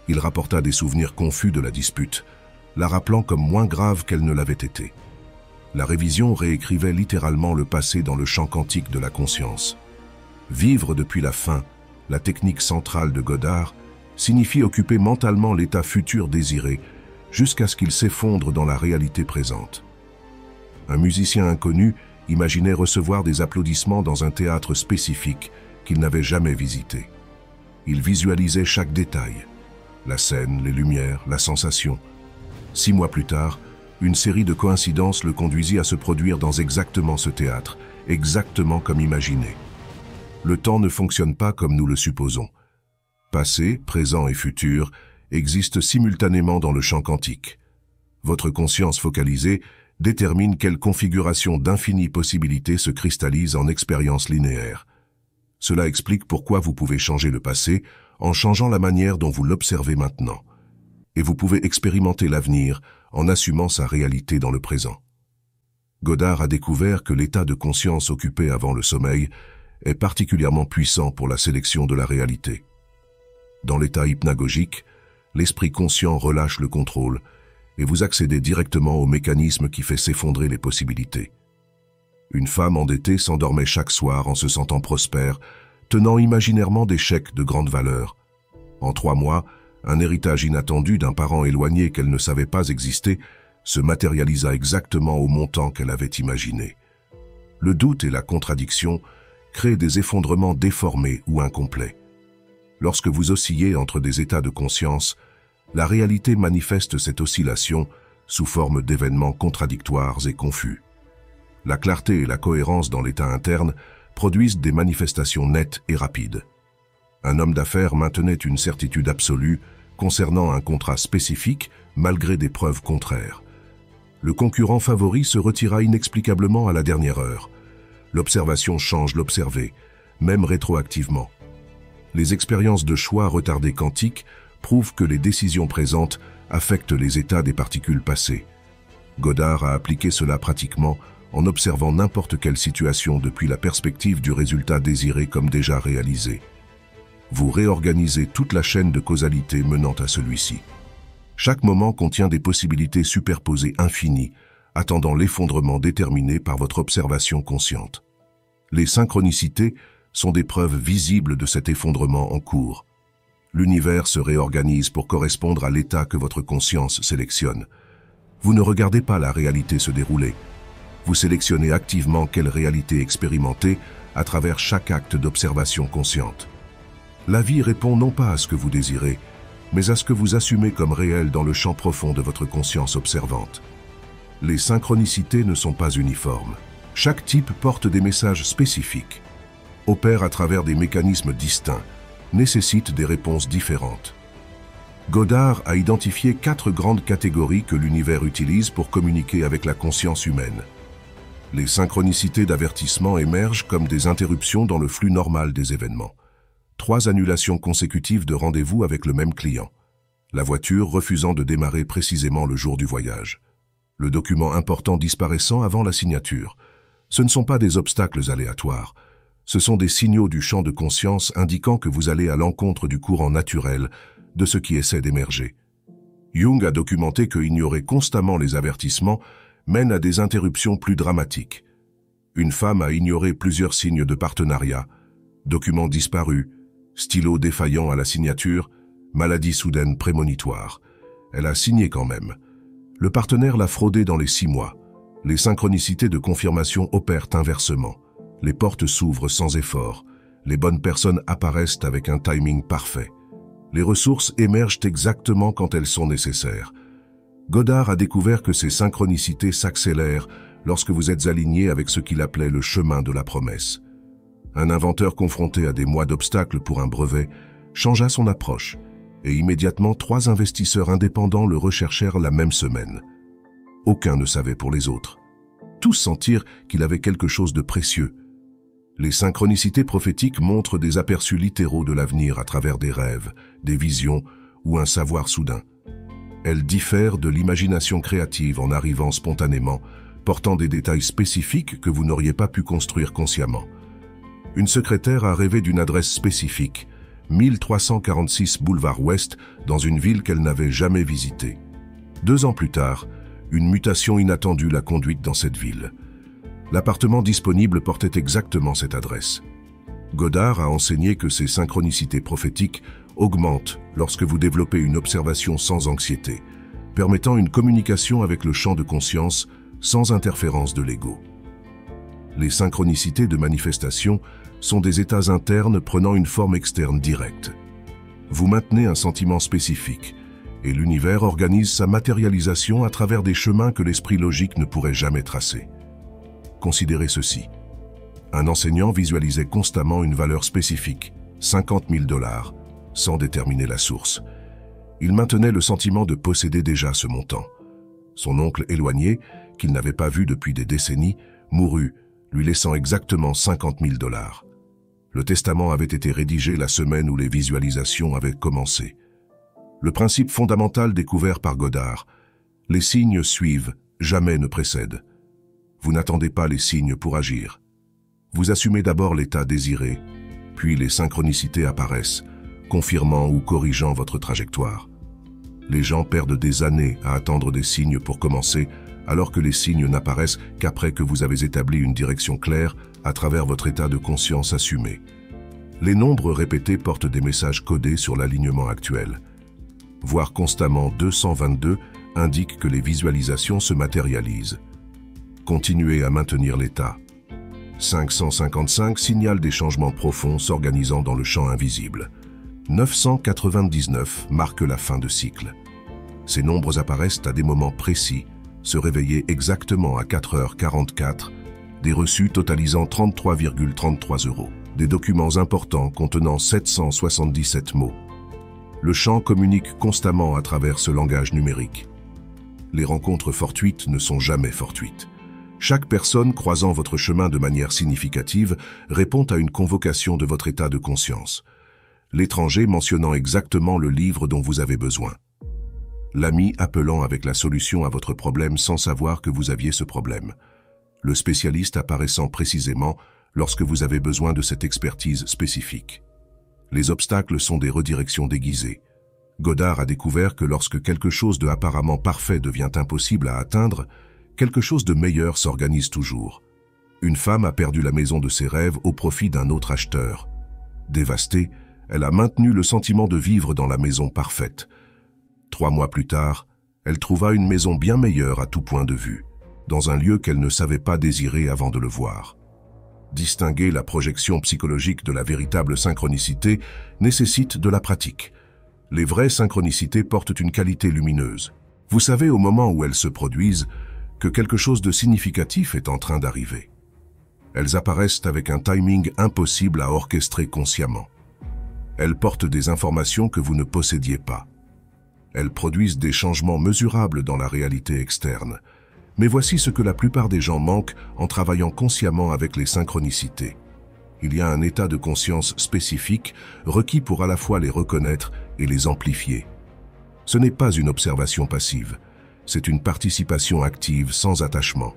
Il rapporta des souvenirs confus de la dispute, la rappelant comme moins grave qu'elle ne l'avait été. La révision réécrivait littéralement le passé dans le champ quantique de la conscience. Vivre depuis la fin, la technique centrale de Goddard, signifie occuper mentalement l'état futur désiré jusqu'à ce qu'il s'effondre dans la réalité présente. Un musicien inconnu imaginait recevoir des applaudissements dans un théâtre spécifique qu'il n'avait jamais visité. Il visualisait chaque détail. La scène, les lumières, la sensation. 6 mois plus tard, une série de coïncidences le conduisit à se produire dans exactement ce théâtre, exactement comme imaginé. Le temps ne fonctionne pas comme nous le supposons. Passé, présent et futur existent simultanément dans le champ quantique. Votre conscience focalisée détermine quelle configuration d'infinies possibilités se cristallise en expérience linéaire. Cela explique pourquoi vous pouvez changer le passé en changeant la manière dont vous l'observez maintenant. Et vous pouvez expérimenter l'avenir en assumant sa réalité dans le présent. Goddard a découvert que l'état de conscience occupé avant le sommeil est particulièrement puissant pour la sélection de la réalité. Dans l'état hypnagogique, l'esprit conscient relâche le contrôle et vous accédez directement au mécanisme qui fait s'effondrer les possibilités. Une femme endettée s'endormait chaque soir en se sentant prospère, tenant imaginairement des chèques de grande valeur. En 3 mois, un héritage inattendu d'un parent éloigné qu'elle ne savait pas exister se matérialisa exactement au montant qu'elle avait imaginé. Le doute et la contradiction créent des effondrements déformés ou incomplets. Lorsque vous oscillez entre des états de conscience, la réalité manifeste cette oscillation sous forme d'événements contradictoires et confus. La clarté et la cohérence dans l'état interne produisent des manifestations nettes et rapides. Un homme d'affaires maintenait une certitude absolue concernant un contrat spécifique malgré des preuves contraires. Le concurrent favori se retira inexplicablement à la dernière heure. L'observation change l'observé, même rétroactivement. Les expériences de choix retardés quantiques prouvent que les décisions présentes affectent les états des particules passées. Goddard a appliqué cela pratiquement en observant n'importe quelle situation depuis la perspective du résultat désiré comme déjà réalisé. Vous réorganisez toute la chaîne de causalité menant à celui-ci. Chaque moment contient des possibilités superposées infinies, attendant l'effondrement déterminé par votre observation consciente. Les synchronicités sont des preuves visibles de cet effondrement en cours. L'univers se réorganise pour correspondre à l'état que votre conscience sélectionne. Vous ne regardez pas la réalité se dérouler. Vous sélectionnez activement quelle réalité expérimenter à travers chaque acte d'observation consciente. La vie répond non pas à ce que vous désirez, mais à ce que vous assumez comme réel dans le champ profond de votre conscience observante. Les synchronicités ne sont pas uniformes. Chaque type porte des messages spécifiques, opère à travers des mécanismes distincts, nécessite des réponses différentes. Goddard a identifié 4 grandes catégories que l'univers utilise pour communiquer avec la conscience humaine. Les synchronicités d'avertissement émergent comme des interruptions dans le flux normal des événements. 3 annulations consécutives de rendez-vous avec le même client. La voiture refusant de démarrer précisément le jour du voyage. Le document important disparaissant avant la signature. Ce ne sont pas des obstacles aléatoires. Ce sont des signaux du champ de conscience indiquant que vous allez à l'encontre du courant naturel de ce qui essaie d'émerger. Jung a documenté que ignorer constamment les avertissements mène à des interruptions plus dramatiques. Une femme a ignoré plusieurs signes de partenariat, documents disparus, stylo défaillant à la signature, maladie soudaine prémonitoire. Elle a signé quand même. Le partenaire l'a fraudé dans les 6 mois. Les synchronicités de confirmation opèrent inversement. Les portes s'ouvrent sans effort. Les bonnes personnes apparaissent avec un timing parfait. Les ressources émergent exactement quand elles sont nécessaires. Goddard a découvert que ces synchronicités s'accélèrent lorsque vous êtes aligné avec ce qu'il appelait le chemin de la promesse. Un inventeur confronté à des mois d'obstacles pour un brevet changea son approche et immédiatement 3 investisseurs indépendants le recherchèrent la même semaine. Aucun ne savait pour les autres. Tous sentirent qu'il avait quelque chose de précieux. Les synchronicités prophétiques montrent des aperçus littéraux de l'avenir à travers des rêves, des visions ou un savoir soudain. Elles diffèrent de l'imagination créative en arrivant spontanément, portant des détails spécifiques que vous n'auriez pas pu construire consciemment. Une secrétaire a rêvé d'une adresse spécifique, 1346 boulevard Ouest, dans une ville qu'elle n'avait jamais visitée. 2 ans plus tard, une mutation inattendue l'a conduite dans cette ville. L'appartement disponible portait exactement cette adresse. Goddard a enseigné que ces synchronicités prophétiques augmentent lorsque vous développez une observation sans anxiété, permettant une communication avec le champ de conscience sans interférence de l'ego. Les synchronicités de manifestation sont des états internes prenant une forme externe directe. Vous maintenez un sentiment spécifique, et l'univers organise sa matérialisation à travers des chemins que l'esprit logique ne pourrait jamais tracer. Considérez ceci. Un enseignant visualisait constamment une valeur spécifique, 50 000 $, sans déterminer la source. Il maintenait le sentiment de posséder déjà ce montant. Son oncle éloigné, qu'il n'avait pas vu depuis des décennies, mourut, lui laissant exactement 50 000 $. Le testament avait été rédigé la semaine où les visualisations avaient commencé. Le principe fondamental découvert par Goddard, les signes suivent, jamais ne précèdent. Vous n'attendez pas les signes pour agir. Vous assumez d'abord l'état désiré, puis les synchronicités apparaissent, confirmant ou corrigeant votre trajectoire. Les gens perdent des années à attendre des signes pour commencer, alors que les signes n'apparaissent qu'après que vous avez établi une direction claire à travers votre état de conscience assumé. Les nombres répétés portent des messages codés sur l'alignement actuel. Voir constamment 222 indique que les visualisations se matérialisent. Continuez à maintenir l'état. 555 signale des changements profonds s'organisant dans le champ invisible. 999 marque la fin de cycle. Ces nombres apparaissent à des moments précis, se réveiller exactement à 4h44, des reçus totalisant 33,33 €, des documents importants contenant 777 mots. Le champ communique constamment à travers ce langage numérique. Les rencontres fortuites ne sont jamais fortuites. Chaque personne croisant votre chemin de manière significative répond à une convocation de votre état de conscience. L'étranger mentionnant exactement le livre dont vous avez besoin. L'ami appelant avec la solution à votre problème sans savoir que vous aviez ce problème. Le spécialiste apparaissant précisément lorsque vous avez besoin de cette expertise spécifique. Les obstacles sont des redirections déguisées. Goddard a découvert que lorsque quelque chose de apparemment parfait devient impossible à atteindre, quelque chose de meilleur s'organise toujours. Une femme a perdu la maison de ses rêves au profit d'un autre acheteur. Dévastée, elle a maintenu le sentiment de vivre dans la maison parfaite. 3 mois plus tard, elle trouva une maison bien meilleure à tout point de vue, dans un lieu qu'elle ne savait pas désirer avant de le voir. Distinguer la projection psychologique de la véritable synchronicité nécessite de la pratique. Les vraies synchronicités portent une qualité lumineuse. Vous savez au moment où elles se produisent que quelque chose de significatif est en train d'arriver. Elles apparaissent avec un timing impossible à orchestrer consciemment. Elles portent des informations que vous ne possédiez pas. Elles produisent des changements mesurables dans la réalité externe. Mais voici ce que la plupart des gens manquent en travaillant consciemment avec les synchronicités. Il y a un état de conscience spécifique requis pour à la fois les reconnaître et les amplifier. Ce n'est pas une observation passive, c'est une participation active sans attachement.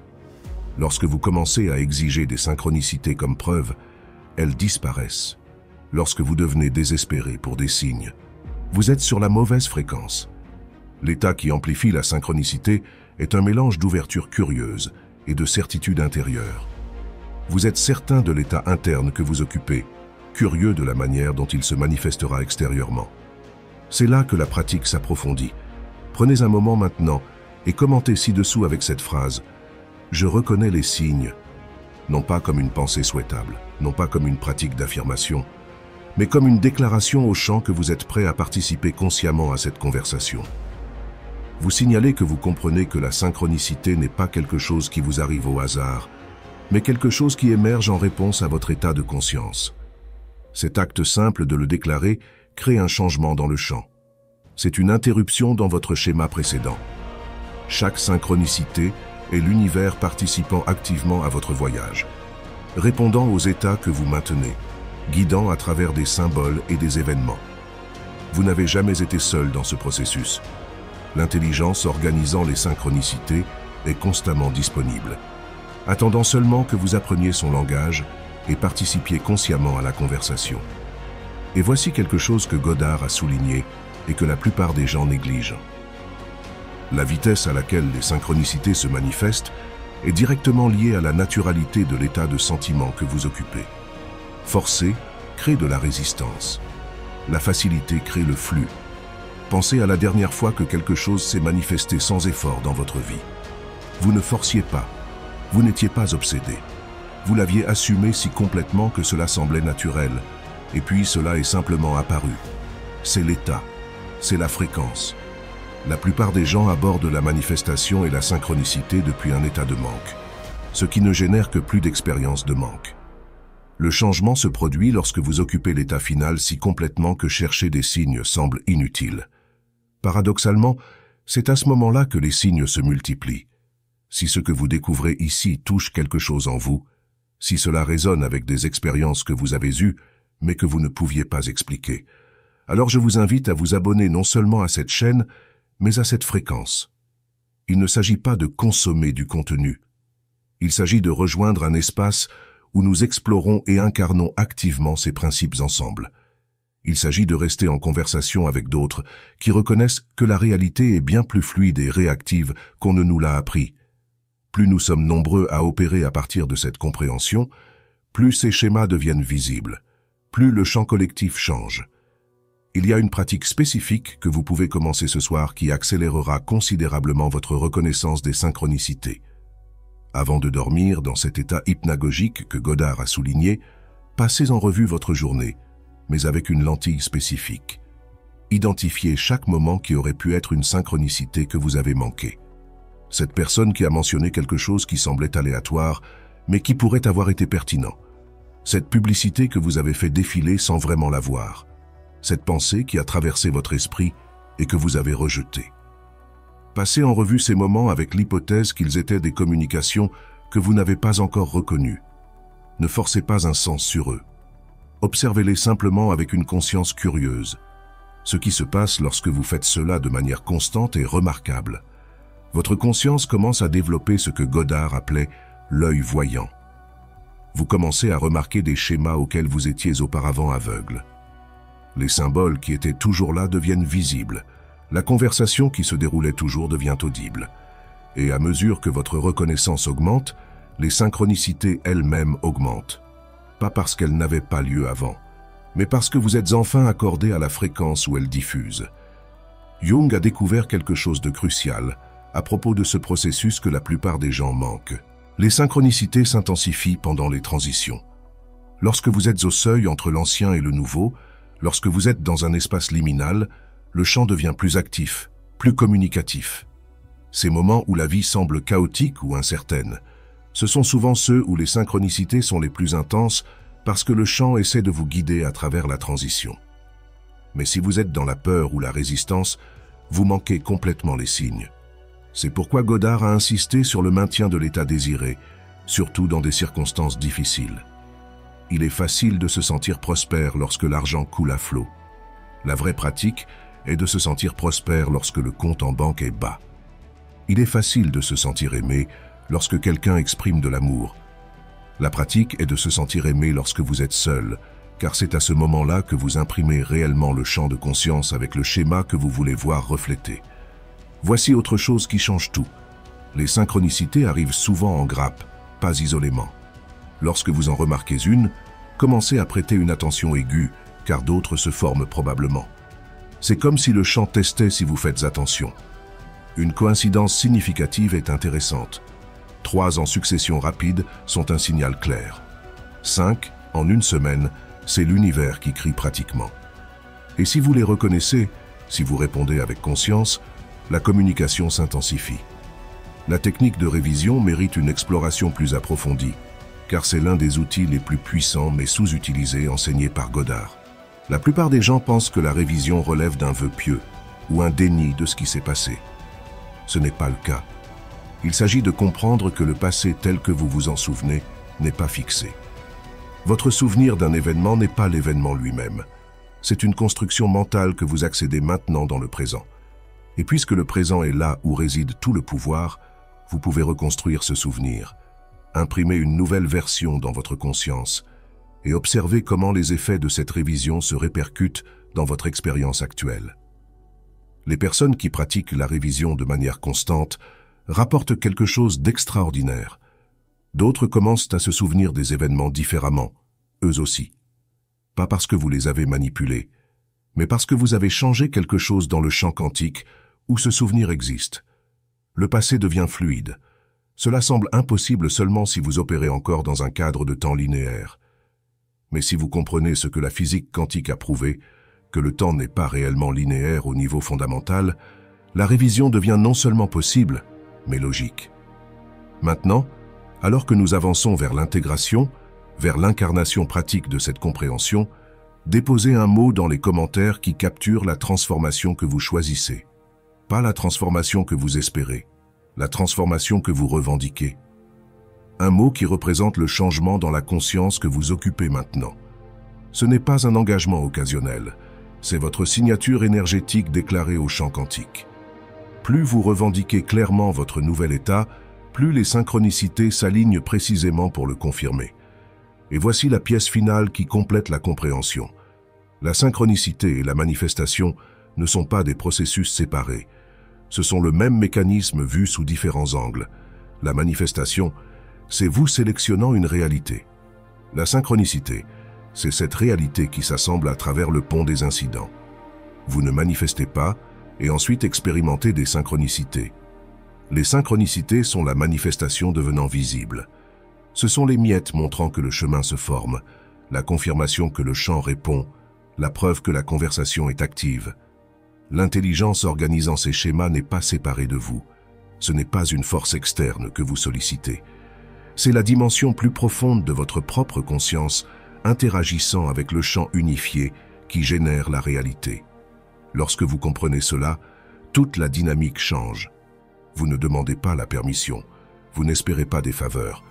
Lorsque vous commencez à exiger des synchronicités comme preuve, elles disparaissent. Lorsque vous devenez désespéré pour des signes, vous êtes sur la mauvaise fréquence. L'état qui amplifie la synchronicité est un mélange d'ouverture curieuse et de certitude intérieure. Vous êtes certain de l'état interne que vous occupez, curieux de la manière dont il se manifestera extérieurement. C'est là que la pratique s'approfondit. Prenez un moment maintenant et commentez ci-dessous avec cette phrase « Je reconnais les signes », non pas comme une pensée souhaitable, non pas comme une pratique d'affirmation, mais comme une déclaration au champ que vous êtes prêt à participer consciemment à cette conversation. Vous signalez que vous comprenez que la synchronicité n'est pas quelque chose qui vous arrive au hasard, mais quelque chose qui émerge en réponse à votre état de conscience. Cet acte simple de le déclarer crée un changement dans le champ. C'est une interruption dans votre schéma précédent. Chaque synchronicité est l'univers participant activement à votre voyage, répondant aux états que vous maintenez, guidant à travers des symboles et des événements. Vous n'avez jamais été seul dans ce processus. L'intelligence organisant les synchronicités est constamment disponible, attendant seulement que vous appreniez son langage et participiez consciemment à la conversation. Et voici quelque chose que Godard a souligné et que la plupart des gens négligent. La vitesse à laquelle les synchronicités se manifestent est directement liée à la naturalité de l'état de sentiment que vous occupez. Forcer crée de la résistance. La facilité crée le flux. Pensez à la dernière fois que quelque chose s'est manifesté sans effort dans votre vie. Vous ne forciez pas. Vous n'étiez pas obsédé. Vous l'aviez assumé si complètement que cela semblait naturel. Et puis cela est simplement apparu. C'est l'état. C'est la fréquence. La plupart des gens abordent la manifestation et la synchronicité depuis un état de manque, ce qui ne génère que plus d'expérience de manque. Le changement se produit lorsque vous occupez l'état final si complètement que chercher des signes semble inutile. Paradoxalement, c'est à ce moment-là que les signes se multiplient. Si ce que vous découvrez ici touche quelque chose en vous, si cela résonne avec des expériences que vous avez eues, mais que vous ne pouviez pas expliquer, alors je vous invite à vous abonner non seulement à cette chaîne, mais à cette fréquence. Il ne s'agit pas de consommer du contenu. Il s'agit de rejoindre un espace où nous explorons et incarnons activement ces principes ensemble. Il s'agit de rester en conversation avec d'autres qui reconnaissent que la réalité est bien plus fluide et réactive qu'on ne nous l'a appris. Plus nous sommes nombreux à opérer à partir de cette compréhension, plus ces schémas deviennent visibles, plus le champ collectif change. Il y a une pratique spécifique que vous pouvez commencer ce soir qui accélérera considérablement votre reconnaissance des synchronicités. Avant de dormir, dans cet état hypnagogique que Godard a souligné, passez en revue votre journée, mais avec une lentille spécifique. Identifiez chaque moment qui aurait pu être une synchronicité que vous avez manqué. Cette personne qui a mentionné quelque chose qui semblait aléatoire, mais qui pourrait avoir été pertinent. Cette publicité que vous avez fait défiler sans vraiment la voir. Cette pensée qui a traversé votre esprit et que vous avez rejetée. Passez en revue ces moments avec l'hypothèse qu'ils étaient des communications que vous n'avez pas encore reconnues. Ne forcez pas un sens sur eux. Observez-les simplement avec une conscience curieuse. Ce qui se passe lorsque vous faites cela de manière constante est remarquable. Votre conscience commence à développer ce que Godard appelait l'œil voyant. Vous commencez à remarquer des schémas auxquels vous étiez auparavant aveugle. Les symboles qui étaient toujours là deviennent visibles. La conversation qui se déroulait toujours devient audible. Et à mesure que votre reconnaissance augmente, les synchronicités elles-mêmes augmentent. Pas parce qu'elles n'avaient pas lieu avant, mais parce que vous êtes enfin accordé à la fréquence où elles diffusent. Jung a découvert quelque chose de crucial à propos de ce processus que la plupart des gens manquent. Les synchronicités s'intensifient pendant les transitions. Lorsque vous êtes au seuil entre l'ancien et le nouveau, lorsque vous êtes dans un espace liminal, le champ devient plus actif, plus communicatif. Ces moments où la vie semble chaotique ou incertaine, ce sont souvent ceux où les synchronicités sont les plus intenses parce que le champ essaie de vous guider à travers la transition. Mais si vous êtes dans la peur ou la résistance, vous manquez complètement les signes. C'est pourquoi Godard a insisté sur le maintien de l'état désiré, surtout dans des circonstances difficiles. Il est facile de se sentir prospère lorsque l'argent coule à flot. La vraie pratique est de se sentir prospère lorsque le compte en banque est bas. Il est facile de se sentir aimé lorsque quelqu'un exprime de l'amour. La pratique est de se sentir aimé lorsque vous êtes seul, car c'est à ce moment-là que vous imprimez réellement le champ de conscience avec le schéma que vous voulez voir reflété. Voici autre chose qui change tout. Les synchronicités arrivent souvent en grappe, pas isolément. Lorsque vous en remarquez une, commencez à prêter une attention aiguë, car d'autres se forment probablement. C'est comme si le champ testait si vous faites attention. Une coïncidence significative est intéressante. 3 en succession rapide sont un signal clair. 5 en une semaine, c'est l'univers qui crie pratiquement. Et si vous les reconnaissez, si vous répondez avec conscience, la communication s'intensifie. La technique de révision mérite une exploration plus approfondie, car c'est l'un des outils les plus puissants mais sous-utilisés enseignés par Goddard. La plupart des gens pensent que la révision relève d'un vœu pieux ou un déni de ce qui s'est passé. Ce n'est pas le cas. Il s'agit de comprendre que le passé tel que vous vous en souvenez n'est pas fixé. Votre souvenir d'un événement n'est pas l'événement lui-même. C'est une construction mentale que vous accédez maintenant dans le présent. Et puisque le présent est là où réside tout le pouvoir, vous pouvez reconstruire ce souvenir, imprimer une nouvelle version dans votre conscience et observer comment les effets de cette révision se répercutent dans votre expérience actuelle. Les personnes qui pratiquent la révision de manière constante rapportent quelque chose d'extraordinaire. D'autres commencent à se souvenir des événements différemment, eux aussi. Pas parce que vous les avez manipulés, mais parce que vous avez changé quelque chose dans le champ quantique où ce souvenir existe. Le passé devient fluide. Cela semble impossible seulement si vous opérez encore dans un cadre de temps linéaire. Mais si vous comprenez ce que la physique quantique a prouvé, que le temps n'est pas réellement linéaire au niveau fondamental, la révision devient non seulement possible, mais logique. Maintenant, alors que nous avançons vers l'intégration, vers l'incarnation pratique de cette compréhension, déposez un mot dans les commentaires qui capture la transformation que vous choisissez. Pas la transformation que vous espérez, la transformation que vous revendiquez. Un mot qui représente le changement dans la conscience que vous occupez maintenant. Ce n'est pas un engagement occasionnel, c'est votre signature énergétique déclarée au champ quantique. Plus vous revendiquez clairement votre nouvel état, plus les synchronicités s'alignent précisément pour le confirmer. Et voici la pièce finale qui complète la compréhension. La synchronicité et la manifestation ne sont pas des processus séparés. Ce sont le même mécanisme vu sous différents angles. La manifestation, c'est vous sélectionnant une réalité. La synchronicité, c'est cette réalité qui s'assemble à travers le pont des incidents. Vous ne manifestez pas et ensuite expérimentez des synchronicités. Les synchronicités sont la manifestation devenant visible. Ce sont les miettes montrant que le chemin se forme, la confirmation que le champ répond, la preuve que la conversation est active. L'intelligence organisant ces schémas n'est pas séparée de vous. Ce n'est pas une force externe que vous sollicitez. C'est la dimension plus profonde de votre propre conscience interagissant avec le champ unifié qui génère la réalité. Lorsque vous comprenez cela, toute la dynamique change. Vous ne demandez pas la permission, vous n'espérez pas des faveurs.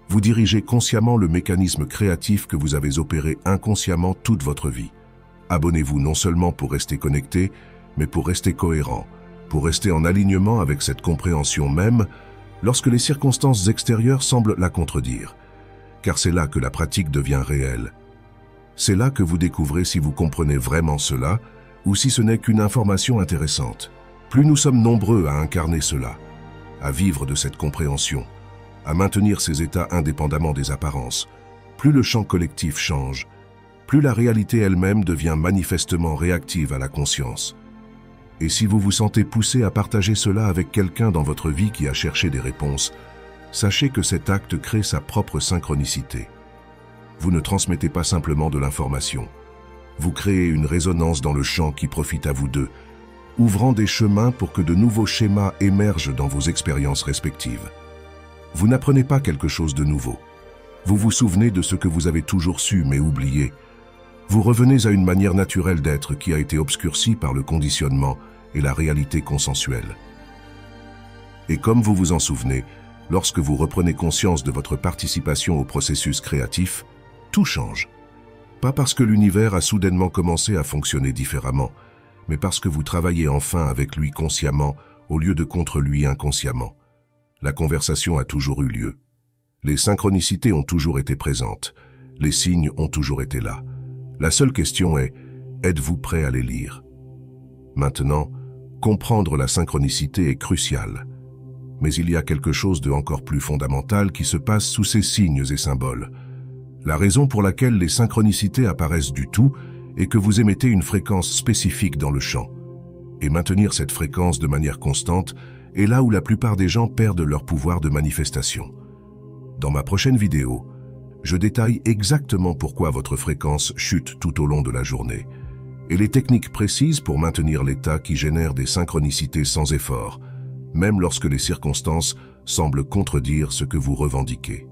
Vous dirigez consciemment le mécanisme créatif que vous avez opéré inconsciemment toute votre vie. Abonnez-vous non seulement pour rester connecté, mais pour rester cohérent, pour rester en alignement avec cette compréhension même lorsque les circonstances extérieures semblent la contredire. Car c'est là que la pratique devient réelle. C'est là que vous découvrez si vous comprenez vraiment cela ou si ce n'est qu'une information intéressante. Plus nous sommes nombreux à incarner cela, à vivre de cette compréhension, à maintenir ces états indépendamment des apparences, plus le champ collectif change, plus la réalité elle-même devient manifestement réactive à la conscience. Et si vous vous sentez poussé à partager cela avec quelqu'un dans votre vie qui a cherché des réponses, sachez que cet acte crée sa propre synchronicité. Vous ne transmettez pas simplement de l'information. Vous créez une résonance dans le champ qui profite à vous deux, ouvrant des chemins pour que de nouveaux schémas émergent dans vos expériences respectives. Vous n'apprenez pas quelque chose de nouveau. Vous vous souvenez de ce que vous avez toujours su mais oublié. Vous revenez à une manière naturelle d'être qui a été obscurcie par le conditionnement et la réalité consensuelle. Et comme vous vous en souvenez, lorsque vous reprenez conscience de votre participation au processus créatif, tout change. Pas parce que l'univers a soudainement commencé à fonctionner différemment, mais parce que vous travaillez enfin avec lui consciemment au lieu de contre lui inconsciemment. La conversation a toujours eu lieu. Les synchronicités ont toujours été présentes. Les signes ont toujours été là. La seule question est, êtes-vous prêt à les lire? Maintenant, comprendre la synchronicité est crucial. Mais il y a quelque chose de encore plus fondamental qui se passe sous ces signes et symboles. La raison pour laquelle les synchronicités apparaissent du tout est que vous émettez une fréquence spécifique dans le champ. Et maintenir cette fréquence de manière constante est là où la plupart des gens perdent leur pouvoir de manifestation. Dans ma prochaine vidéo, je détaille exactement pourquoi votre fréquence chute tout au long de la journée et les techniques précises pour maintenir l'état qui génère des synchronicités sans effort, même lorsque les circonstances semblent contredire ce que vous revendiquez.